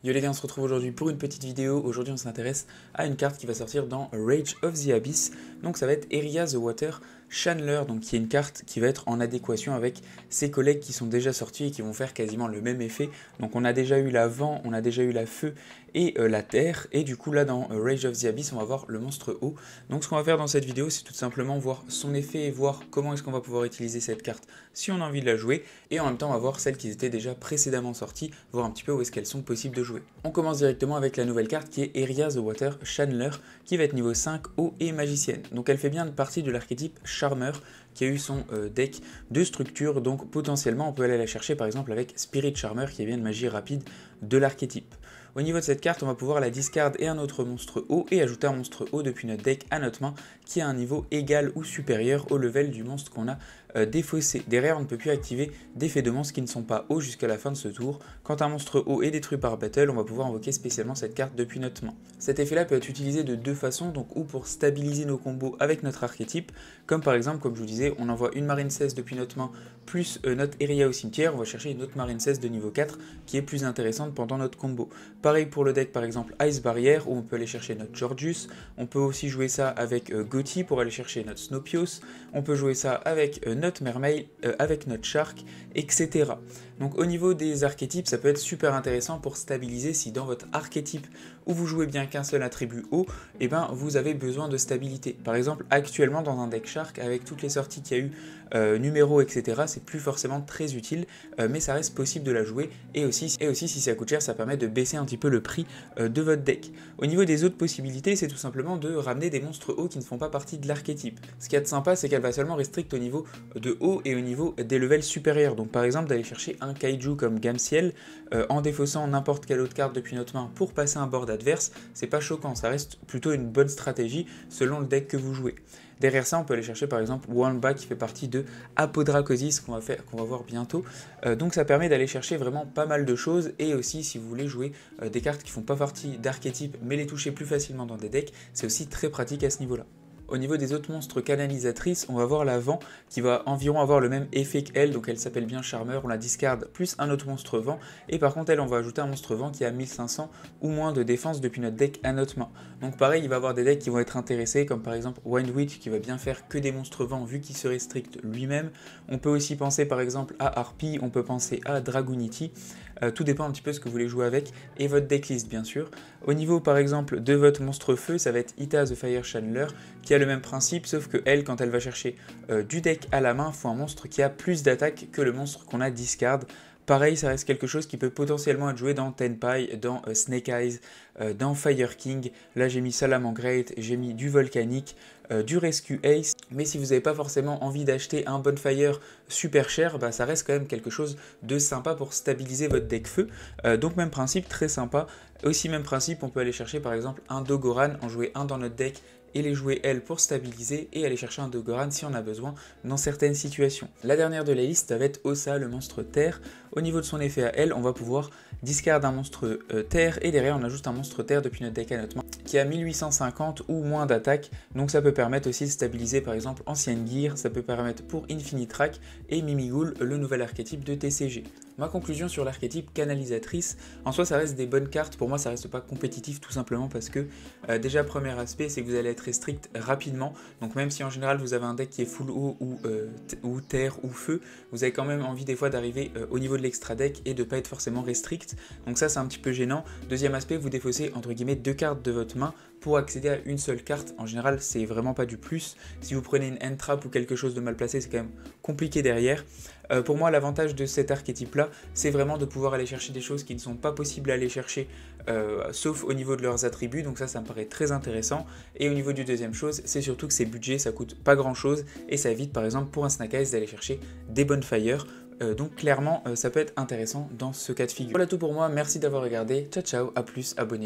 Yo les gars, on se retrouve aujourd'hui pour une petite vidéo. Aujourd'hui on s'intéresse à une carte qui va sortir dans Rage of the Abyss. Donc ça va être Eria the Water Chandler, donc qui est une carte qui va être en adéquation avec ses collègues qui sont déjà sortis et qui vont faire quasiment le même effet. Donc on a déjà eu la vent, on a déjà eu la feu et la terre, et du coup là dans Rage of the Abyss on va voir le monstre eau. Donc ce qu'on va faire dans cette vidéo c'est tout simplement voir son effet et voir comment est-ce qu'on va pouvoir utiliser cette carte si on a envie de la jouer, et en même temps on va voir celles qui étaient déjà précédemment sorties, voir un petit peu où est-ce qu'elles sont possibles de jouer. On commence directement avec la nouvelle carte qui est Eria the Water Chandler, qui va être niveau 5 eau et magicienne. Donc elle fait bien partie de l'archétype Charmer qui a eu son deck de structure, donc potentiellement on peut aller la chercher par exemple avec Spirit Charmer qui est bien de magie rapide de l'archétype. Au niveau de cette carte, on va pouvoir la discard et un autre monstre eau et ajouter un monstre eau depuis notre deck à notre main qui a un niveau égal ou supérieur au level du monstre qu'on a défaussé. Derrière, on ne peut plus activer d'effets de monstres qui ne sont pas eau jusqu'à la fin de ce tour. Quand un monstre eau est détruit par battle, on va pouvoir invoquer spécialement cette carte depuis notre main. Cet effet-là peut être utilisé de deux façons, donc ou pour stabiliser nos combos avec notre archétype, comme par exemple, comme je vous disais, on envoie une marine 16 depuis notre main plus notre Eria au cimetière, on va chercher une autre marine 16 de niveau 4 qui est plus intéressante pendant notre combo. Pareil pour le deck par exemple Ice Barrier, où on peut aller chercher notre Georgius, on peut aussi jouer ça avec Gotti pour aller chercher notre Snopios, on peut jouer ça avec notre Mermaid, avec notre Shark, etc. Donc au niveau des archétypes, ça peut être super intéressant pour stabiliser si dans votre archétype où vous jouez bien qu'un seul attribut eau, et ben vous avez besoin de stabilité. Par exemple, actuellement dans un deck Shark, avec toutes les sorties qu'il y a eu, numéros, etc., c'est plus forcément très utile, mais ça reste possible de la jouer, et aussi si ça coûte cher, ça permet de baisser un petit peu le prix de votre deck. Au niveau des autres possibilités, c'est tout simplement de ramener des monstres hauts qui ne font pas partie de l'archétype. Ce qu'il y a de sympa, c'est qu'elle va seulement restrict au niveau de haut et au niveau des levels supérieurs. Donc par exemple d'aller chercher un kaiju comme Gamciel en défaussant n'importe quelle autre carte depuis notre main pour passer un board adverse, c'est pas choquant, ça reste plutôt une bonne stratégie selon le deck que vous jouez. Derrière ça, on peut aller chercher par exemple Wamba qui fait partie de Apodracosis qu'on va voir bientôt. Donc ça permet d'aller chercher vraiment pas mal de choses, et aussi si vous voulez jouer des cartes qui font pas partie d'archétype mais les toucher plus facilement dans des decks, c'est aussi très pratique à ce niveau-là. Au niveau des autres monstres canalisatrices, on va voir la vent qui va environ avoir le même effet qu'elle, donc elle s'appelle bien Charmer, on la discard plus un autre monstre vent, et par contre elle on va ajouter un monstre vent qui a 1500 ou moins de défense depuis notre deck à notre main. Donc pareil, il va y avoir des decks qui vont être intéressés, comme par exemple Wind Witch qui va bien faire que des monstres vent vu qu'il se restricte lui-même. On peut aussi penser par exemple à Harpy, on peut penser à Dragoonity. Tout dépend un petit peu de ce que vous voulez jouer avec et votre decklist bien sûr. Au niveau par exemple de votre monstre feu, ça va être Ita the Fire Chandler qui a le même principe, sauf que elle, quand elle va chercher du deck à la main, faut un monstre qui a plus d'attaque que le monstre qu'on a discard. Pareil, ça reste quelque chose qui peut potentiellement être joué dans Tenpai, dans Snake Eyes, dans Fire King. Là j'ai mis Salamangreat, j'ai mis du Volcanic, du Rescue Ace. Mais si vous n'avez pas forcément envie d'acheter un Bonfire super cher, bah, ça reste quand même quelque chose de sympa pour stabiliser votre deck feu. Donc même principe, très sympa. Aussi même principe, on peut aller chercher par exemple un Dogoran, en jouer un dans notre deck et les jouer elle pour stabiliser, et aller chercher un Dogoran si on a besoin dans certaines situations. La dernière de la liste, ça va être Ossa, le monstre terre. Au niveau de son effet à elle, on va pouvoir discard un monstre terre, et derrière on ajoute un monstre terre depuis notre deck à notre main qui a 1850 ou moins d'attaque, donc ça peut permettre aussi de stabiliser par exemple Ancienne Gear, ça peut permettre pour Infinitrack et Mimighoul, le nouvel archétype de TCG. Ma conclusion sur l'archétype canalisatrice, en soi ça reste des bonnes cartes, pour moi ça reste pas compétitif tout simplement parce que déjà premier aspect c'est que vous allez être restrict rapidement, donc même si en général vous avez un deck qui est full eau ou terre ou feu, vous avez quand même envie des fois d'arriver au niveau de l'extra deck et de pas être forcément restrict, donc ça c'est un petit peu gênant. Deuxième aspect, vous défaussez entre guillemets deux cartes de votre main pour accéder à une seule carte. En général c'est vraiment pas du plus, si vous prenez une end trap ou quelque chose de mal placé c'est quand même compliqué derrière. Pour moi l'avantage de cet archétype là c'est vraiment de pouvoir aller chercher des choses qui ne sont pas possibles à aller chercher sauf au niveau de leurs attributs, donc ça me paraît très intéressant. Et au niveau du deuxième chose, c'est surtout que ces budgets ça coûte pas grand chose et ça évite par exemple pour un Snake Eyes d'aller chercher des Bonfire. Donc clairement ça peut être intéressant dans ce cas de figure. Voilà tout pour moi, merci d'avoir regardé, ciao ciao, à plus, abonnez-vous.